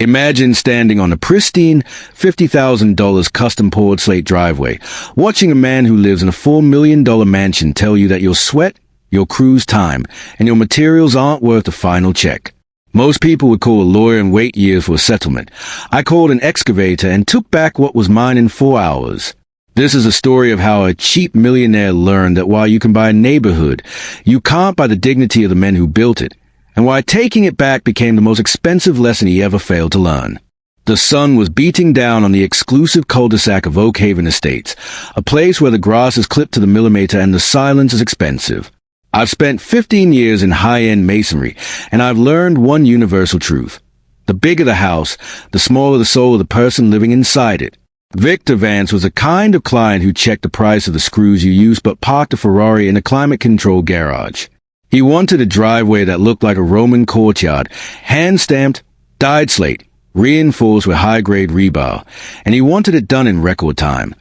Imagine standing on a pristine, $50,000 custom-poured slate driveway, watching a man who lives in a $4 million mansion tell you that your sweat, your crew's time, and your materials aren't worth the final check. Most people would call a lawyer and wait years for a settlement. I called an excavator and took back what was mine in 4 hours. This is a story of how a cheap millionaire learned that while you can buy a neighborhood, you can't buy the dignity of the men who built it, and why taking it back became the most expensive lesson he ever failed to learn. The sun was beating down on the exclusive cul-de-sac of Oak Haven Estates, a place where the grass is clipped to the millimeter and the silence is expensive. I've spent 15 years in high-end masonry, and I've learned one universal truth. The bigger the house, the smaller the soul of the person living inside it. Victor Vance was the kind of client who checked the price of the screws you used but parked a Ferrari in a climate-controlled garage. He wanted a driveway that looked like a Roman courtyard, hand-stamped, dyed slate, reinforced with high-grade rebar, and he wanted it done in record time.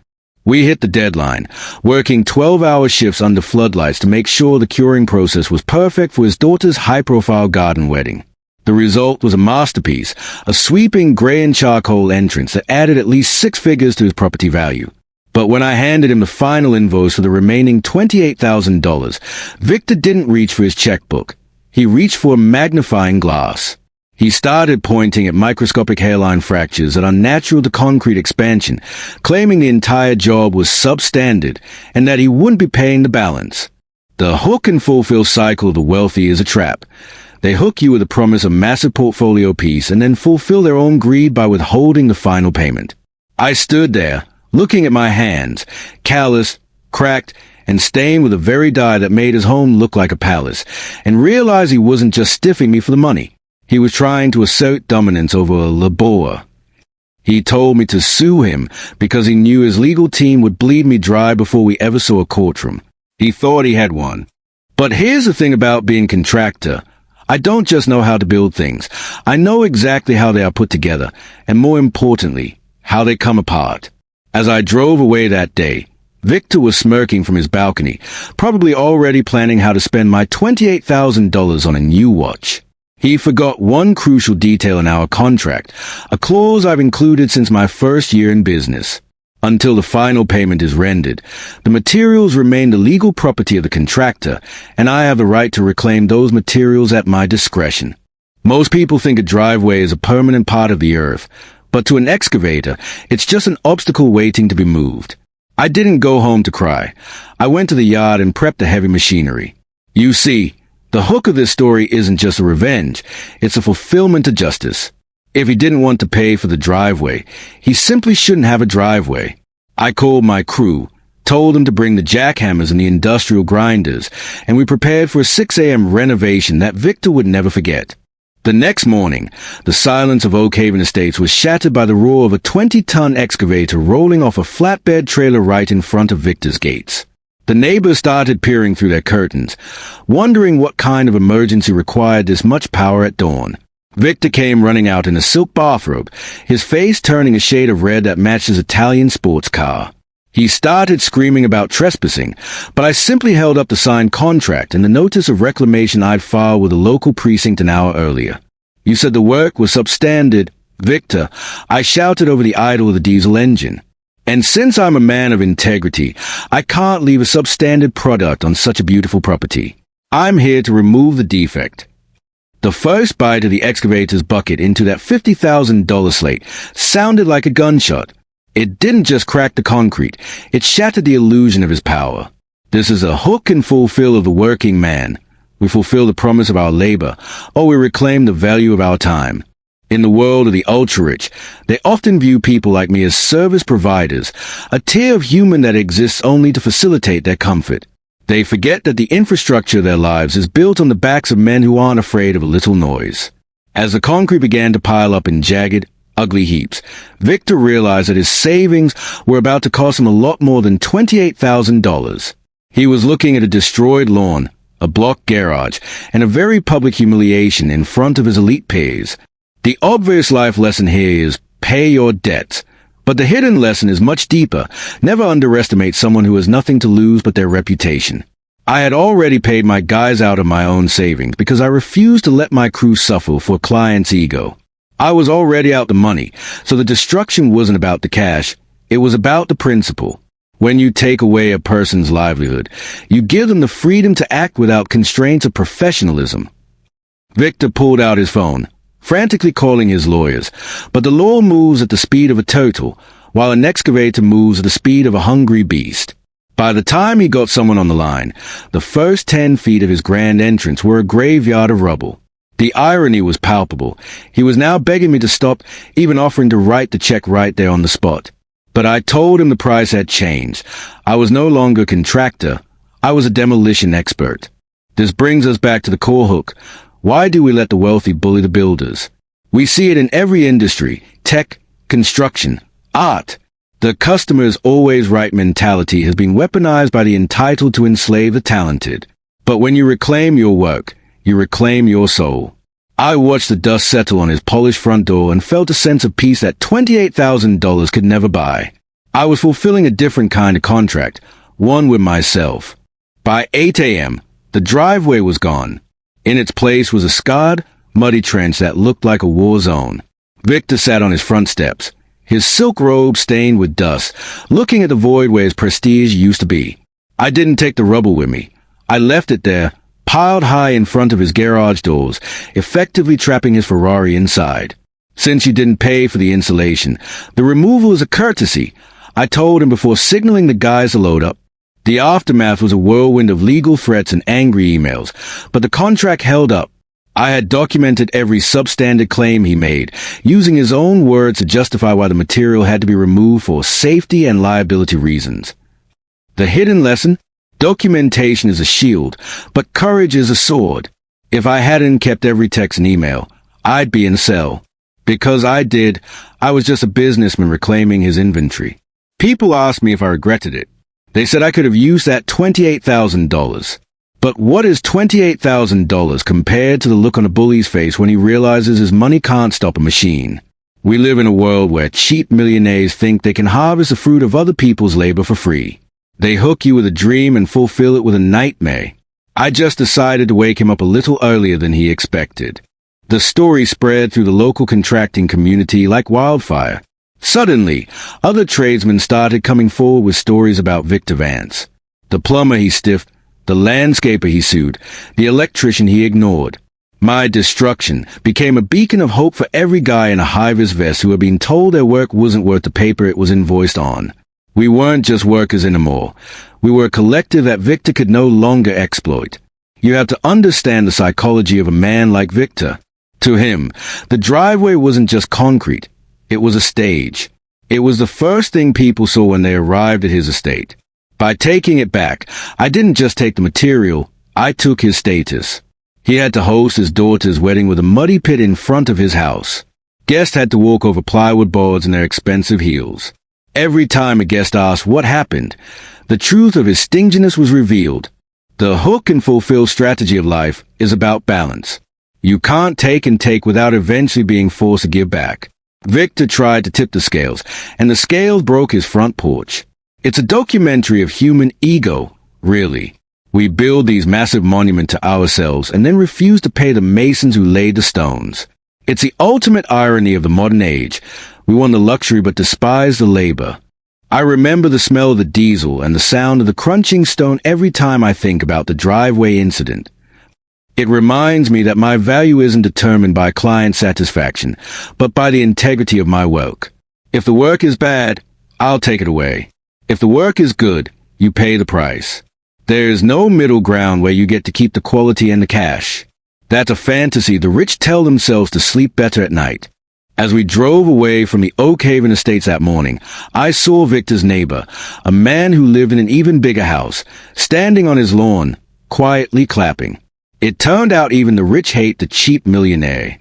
We hit the deadline, working 12-hour shifts under floodlights to make sure the curing process was perfect for his daughter's high-profile garden wedding. The result was a masterpiece, a sweeping gray and charcoal entrance that added at least 6 figures to his property value. But when I handed him the final invoice for the remaining $28,000, Victor didn't reach for his checkbook. He reached for a magnifying glass. He started pointing at microscopic hairline fractures and unnatural to concrete expansion, claiming the entire job was substandard and that he wouldn't be paying the balance. The hook and fulfill cycle of the wealthy is a trap. They hook you with the promise of massive portfolio piece and then fulfill their own greed by withholding the final payment. I stood there, looking at my hands, calloused, cracked, and stained with the very dye that made his home look like a palace, and realized he wasn't just stiffing me for the money. He was trying to assert dominance over a laborer. He told me to sue him because he knew his legal team would bleed me dry before we ever saw a courtroom. He thought he had one. But here's the thing about being contractor. I don't just know how to build things. I know exactly how they are put together, and more importantly, how they come apart. As I drove away that day, Victor was smirking from his balcony, probably already planning how to spend my $28,000 on a new watch. He forgot one crucial detail in our contract, a clause I've included since my first year in business. Until the final payment is rendered, the materials remain the legal property of the contractor, and I have the right to reclaim those materials at my discretion. Most people think a driveway is a permanent part of the earth, but to an excavator, it's just an obstacle waiting to be moved. I didn't go home to cry. I went to the yard and prepped the heavy machinery. You see, the hook of this story isn't just a revenge, it's a fulfillment of justice. If he didn't want to pay for the driveway, he simply shouldn't have a driveway. I called my crew, told them to bring the jackhammers and the industrial grinders, and we prepared for a 6 a.m. renovation that Victor would never forget. The next morning, the silence of Oak Haven Estates was shattered by the roar of a 20-ton excavator rolling off a flatbed trailer right in front of Victor's gates. The neighbors started peering through their curtains, wondering what kind of emergency required this much power at dawn. Victor came running out in a silk bathrobe, his face turning a shade of red that matched his Italian sports car. He started screaming about trespassing, but I simply held up the signed contract and the notice of reclamation I'd filed with the local precinct an hour earlier. You said the work was substandard. Victor, I shouted over the idle of the diesel engine. And since I'm a man of integrity, I can't leave a substandard product on such a beautiful property. I'm here to remove the defect. The first bite of the excavator's bucket into that $50,000 slate sounded like a gunshot. It didn't just crack the concrete, it shattered the illusion of his power. This is a hook and fulfill of the working man. We fulfill the promise of our labor, or we reclaim the value of our time. In the world of the ultra-rich, they often view people like me as service providers, a tier of human that exists only to facilitate their comfort. They forget that the infrastructure of their lives is built on the backs of men who aren't afraid of a little noise. As the concrete began to pile up in jagged, ugly heaps, Victor realized that his savings were about to cost him a lot more than $28,000. He was looking at a destroyed lawn, a blocked garage, and a very public humiliation in front of his elite peers. The obvious life lesson here is pay your debts. But the hidden lesson is much deeper. Never underestimate someone who has nothing to lose but their reputation. I had already paid my guys out of my own savings because I refused to let my crew suffer for a client's ego. I was already out the money, so the destruction wasn't about the cash, it was about the principle. When you take away a person's livelihood, you give them the freedom to act without constraints of professionalism. Victor pulled out his phone, frantically calling his lawyers, but the law moves at the speed of a turtle, while an excavator moves at the speed of a hungry beast. By the time he got someone on the line, the first 10 feet of his grand entrance were a graveyard of rubble. The irony was palpable. He was now begging me to stop, even offering to write the check right there on the spot. But I told him the price had changed. I was no longer a contractor. I was a demolition expert. This brings us back to the core hook. Why do we let the wealthy bully the builders? We see it in every industry: tech, construction, art. The customer's always right mentality has been weaponized by the entitled to enslave the talented. But when you reclaim your work, you reclaim your soul. I watched the dust settle on his polished front door and felt a sense of peace that $28,000 could never buy. I was fulfilling a different kind of contract, one with myself. By 8 a.m., the driveway was gone. In its place was a scarred, muddy trench that looked like a war zone. Victor sat on his front steps, his silk robe stained with dust, looking at the void where his prestige used to be. I didn't take the rubble with me. I left it there, piled high in front of his garage doors, effectively trapping his Ferrari inside. Since you didn't pay for the insulation, the removal is a courtesy, I told him before signaling the guys to load up. The aftermath was a whirlwind of legal threats and angry emails, but the contract held up. I had documented every substandard claim he made, using his own words to justify why the material had to be removed for safety and liability reasons. The hidden lesson? Documentation is a shield, but courage is a sword. If I hadn't kept every text and email, I'd be in cell. Because I did, I was just a businessman reclaiming his inventory. People asked me if I regretted it. They said I could have used that $28,000. But what is $28,000 compared to the look on a bully's face when he realizes his money can't stop a machine? We live in a world where cheap millionaires think they can harvest the fruit of other people's labor for free. They hook you with a dream and fulfill it with a nightmare. I just decided to wake him up a little earlier than he expected. The story spread through the local contracting community like wildfire. Suddenly, other tradesmen started coming forward with stories about Victor Vance. The plumber he stiffed, the landscaper he sued, the electrician he ignored. My destruction became a beacon of hope for every guy in a high-vis vest who had been told their work wasn't worth the paper it was invoiced on. We weren't just workers anymore. We were a collective that Victor could no longer exploit. You have to understand the psychology of a man like Victor. To him, the driveway wasn't just concrete. It was a stage. It was the first thing people saw when they arrived at his estate. By taking it back, I didn't just take the material, I took his status. He had to host his daughter's wedding with a muddy pit in front of his house. Guests had to walk over plywood boards in their expensive heels. Every time a guest asked what happened, the truth of his stinginess was revealed. The hook and fulfill strategy of life is about balance. You can't take and take without eventually being forced to give back. Victor tried to tip the scales, and the scales broke his front porch. It's a documentary of human ego, really. We build these massive monuments to ourselves and then refuse to pay the masons who laid the stones. It's the ultimate irony of the modern age. We want the luxury but despise the labor. I remember the smell of the diesel and the sound of the crunching stone every time I think about the driveway incident. It reminds me that my value isn't determined by client satisfaction, but by the integrity of my work. If the work is bad, I'll take it away. If the work is good, you pay the price. There is no middle ground where you get to keep the quality and the cash. That's a fantasy the rich tell themselves to sleep better at night. As we drove away from the Oak Haven Estates that morning, I saw Victor's neighbor, a man who lived in an even bigger house, standing on his lawn, quietly clapping. It turned out even the rich hate the cheap millionaire.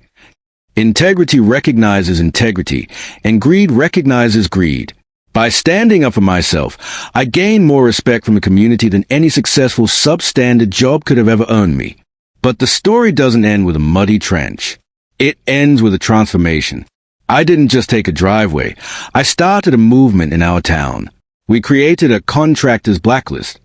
Integrity recognizes integrity, and greed recognizes greed. By standing up for myself, I gained more respect from the community than any successful substandard job could have ever earned me. But the story doesn't end with a muddy trench. It ends with a transformation. I didn't just take a driveway. I started a movement in our town. We created a contractor's blacklist.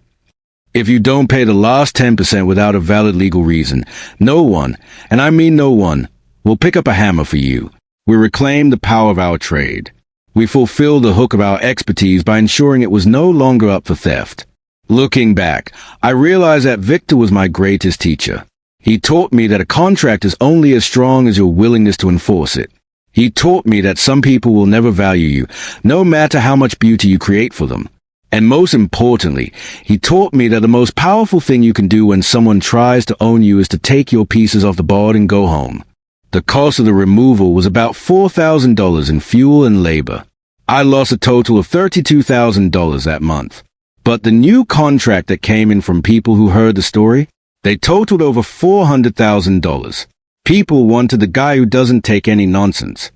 If you don't pay the last 10% without a valid legal reason, no one, and I mean no one, will pick up a hammer for you. We reclaimed the power of our trade. We fulfilled the hook of our expertise by ensuring it was no longer up for theft. Looking back, I realized that Victor was my greatest teacher. He taught me that a contract is only as strong as your willingness to enforce it. He taught me that some people will never value you, no matter how much beauty you create for them. And most importantly, he taught me that the most powerful thing you can do when someone tries to own you is to take your pieces off the board and go home. The cost of the removal was about $4,000 in fuel and labor. I lost a total of $32,000 that month. But the new contract that came in from people who heard the story, they totaled over $400,000. People wanted the guy who doesn't take any nonsense.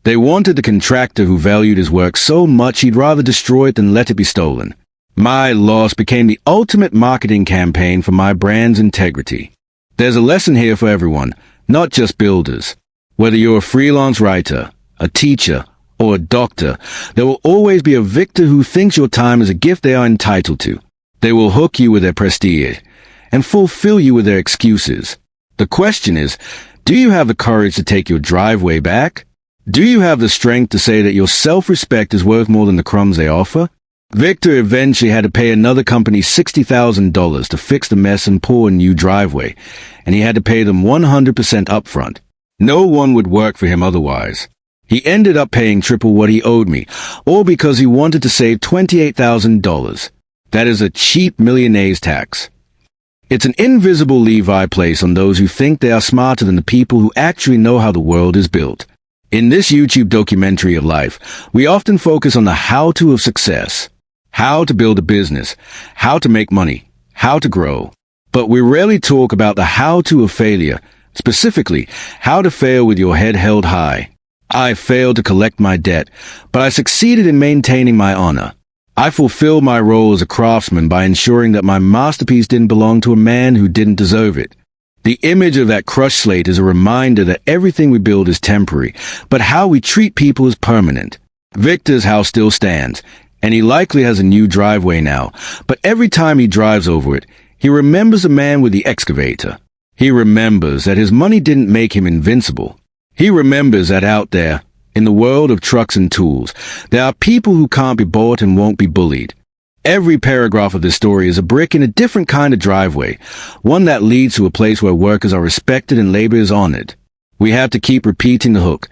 They wanted the contractor who valued his work so much he'd rather destroy it than let it be stolen. My loss became the ultimate marketing campaign for my brand's integrity. There's a lesson here for everyone, not just builders. Whether you're a freelance writer, a teacher, or a doctor, there will always be a victor who thinks your time is a gift they are entitled to. They will hook you with their prestige and fulfill you with their excuses. The question is, do you have the courage to take your driveway back? Do you have the strength to say that your self-respect is worth more than the crumbs they offer? Victor eventually had to pay another company $60,000 to fix the mess and pour a new driveway, and he had to pay them 100% upfront. No one would work for him otherwise. He ended up paying triple what he owed me, all because he wanted to save $28,000. That is a cheap millionaire's tax. It's an invisible levi placed on those who think they are smarter than the people who actually know how the world is built. In this YouTube documentary of life, we often focus on the how-to of success. How to build a business, how to make money, how to grow. But we rarely talk about the how-to of failure, specifically, how to fail with your head held high. I failed to collect my debt, but I succeeded in maintaining my honor. I fulfilled my role as a craftsman by ensuring that my masterpiece didn't belong to a man who didn't deserve it. The image of that crushed slate is a reminder that everything we build is temporary, but how we treat people is permanent. Victor's house still stands, and he likely has a new driveway now, but every time he drives over it, he remembers the man with the excavator. He remembers that his money didn't make him invincible. He remembers that out there, in the world of trucks and tools, there are people who can't be bought and won't be bullied. Every paragraph of this story is a brick in a different kind of driveway, one that leads to a place where workers are respected and labor is honored. We have to keep repeating the hook.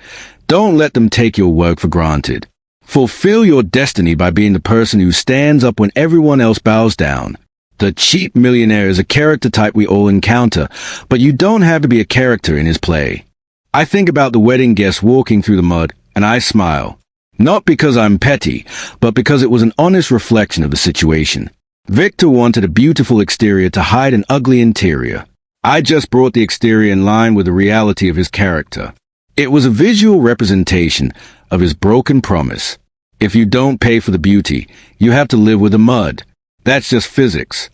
Don't let them take your work for granted. Fulfill your destiny by being the person who stands up when everyone else bows down. The cheap millionaire is a character type we all encounter, but you don't have to be a character in his play. I think about the wedding guests walking through the mud, and I smile. Not because I'm petty, but because it was an honest reflection of the situation. Victor wanted a beautiful exterior to hide an ugly interior. I just brought the exterior in line with the reality of his character. It was a visual representation of his broken promise. If you don't pay for the beauty, you have to live with the mud. That's just physics.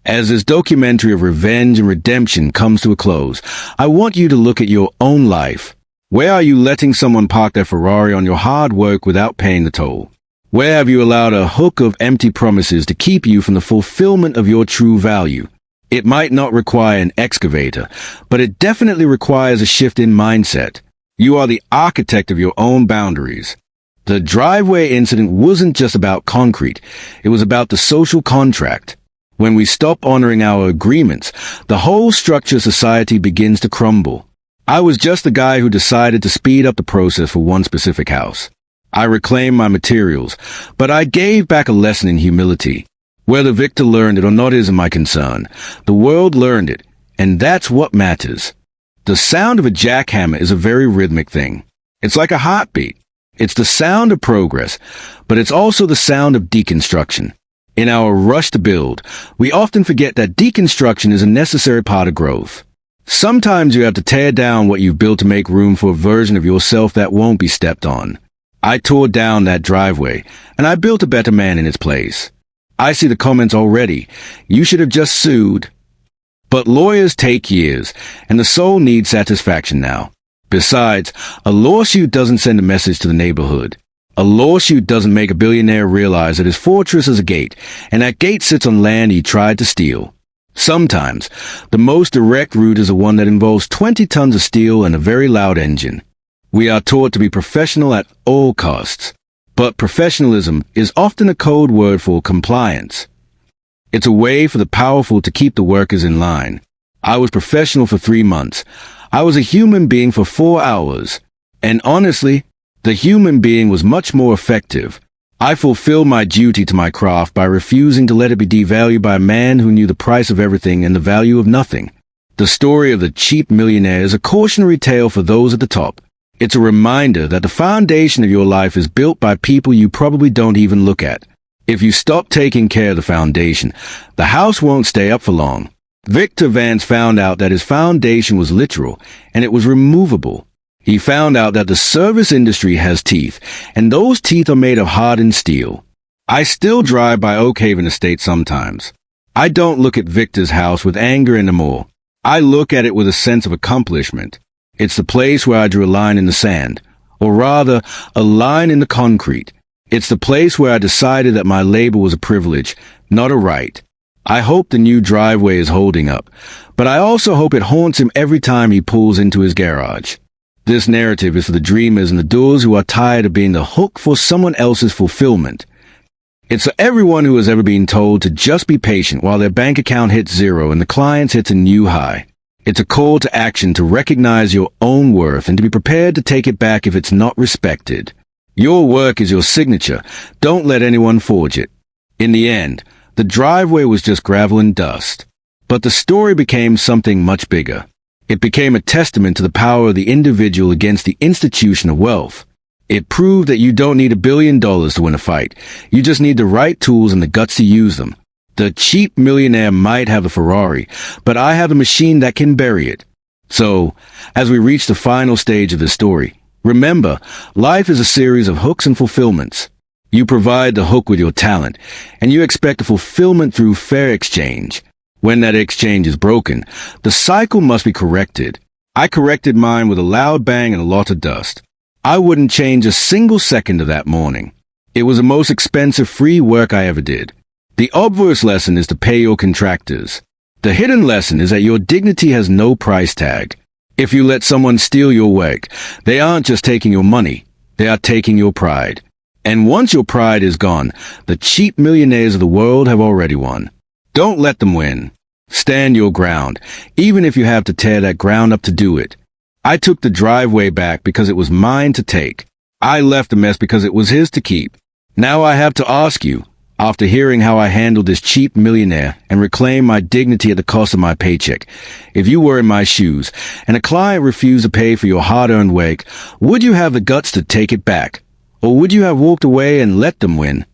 As this documentary of revenge and redemption comes to a close, I want you to look at your own life. Where are you letting someone park their Ferrari on your hard work without paying the toll? Where have you allowed a hook of empty promises to keep you from the fulfillment of your true value? It might not require an excavator, but it definitely requires a shift in mindset. You are the architect of your own boundaries. The driveway incident wasn't just about concrete. It was about the social contract. When we stop honoring our agreements, the whole structure of society begins to crumble. I was just the guy who decided to speed up the process for one specific house. I reclaimed my materials, but I gave back a lesson in humility. Whether Victor learned it or not isn't my concern. The world learned it, and that's what matters. The sound of a jackhammer is a very rhythmic thing. It's like a heartbeat. It's the sound of progress, but it's also the sound of deconstruction. In our rush to build, we often forget that deconstruction is a necessary part of growth. Sometimes you have to tear down what you've built to make room for a version of yourself that won't be stepped on. I tore down that driveway, and I built a better man in its place. I see the comments already. You should have just sued. But lawyers take years, and the soul needs satisfaction now. Besides, a lawsuit doesn't send a message to the neighborhood. A lawsuit doesn't make a billionaire realize that his fortress is a gate, and that gate sits on land he tried to steal. Sometimes, the most direct route is the one that involves 20 tons of steel and a very loud engine. We are taught to be professional at all costs. But professionalism is often a code word for compliance. It's a way for the powerful to keep the workers in line. I was professional for 3 months. I was a human being for 4 hours. And honestly, the human being was much more effective. I fulfilled my duty to my craft by refusing to let it be devalued by a man who knew the price of everything and the value of nothing. The story of the cheap millionaire is a cautionary tale for those at the top. It's a reminder that the foundation of your life is built by people you probably don't even look at. If you stop taking care of the foundation, the house won't stay up for long. Victor Vance found out that his foundation was literal, and it was removable. He found out that the service industry has teeth, and those teeth are made of hardened steel. I still drive by Oak Haven Estate sometimes. I don't look at Victor's house with anger anymore. I look at it with a sense of accomplishment. It's the place where I drew a line in the sand, or rather, a line in the concrete. It's the place where I decided that my labor was a privilege, not a right. I hope the new driveway is holding up, but I also hope it haunts him every time he pulls into his garage. This narrative is for the dreamers and the doers who are tired of being the hook for someone else's fulfillment. It's for everyone who has ever been told to just be patient while their bank account hits zero and the client's hits a new high. It's a call to action to recognize your own worth and to be prepared to take it back if it's not respected. Your work is your signature. Don't let anyone forge it. In the end, the driveway was just gravel and dust. But the story became something much bigger. It became a testament to the power of the individual against the institution of wealth. It proved that you don't need $1 billion to win a fight. You just need the right tools and the guts to use them. The cheap millionaire might have a Ferrari, but I have a machine that can bury it. So, as we reach the final stage of the story, remember, life is a series of hooks and fulfillments. You provide the hook with your talent, and you expect a fulfillment through fair exchange. When that exchange is broken, the cycle must be corrected. I corrected mine with a loud bang and a lot of dust. I wouldn't change a single second of that morning. It was the most expensive free work I ever did. The obvious lesson is to pay your contractors. The hidden lesson is that your dignity has no price tag. If you let someone steal your work, they aren't just taking your money, they are taking your pride. And once your pride is gone, the cheap millionaires of the world have already won. Don't let them win. Stand your ground, even if you have to tear that ground up to do it. I took the driveway back because it was mine to take. I left the mess because it was his to keep. Now I have to ask you, after hearing how I handled this cheap millionaire and reclaimed my dignity at the cost of my paycheck, if you were in my shoes and a client refused to pay for your hard-earned work, would you have the guts to take it back? Or would you have walked away and let them win?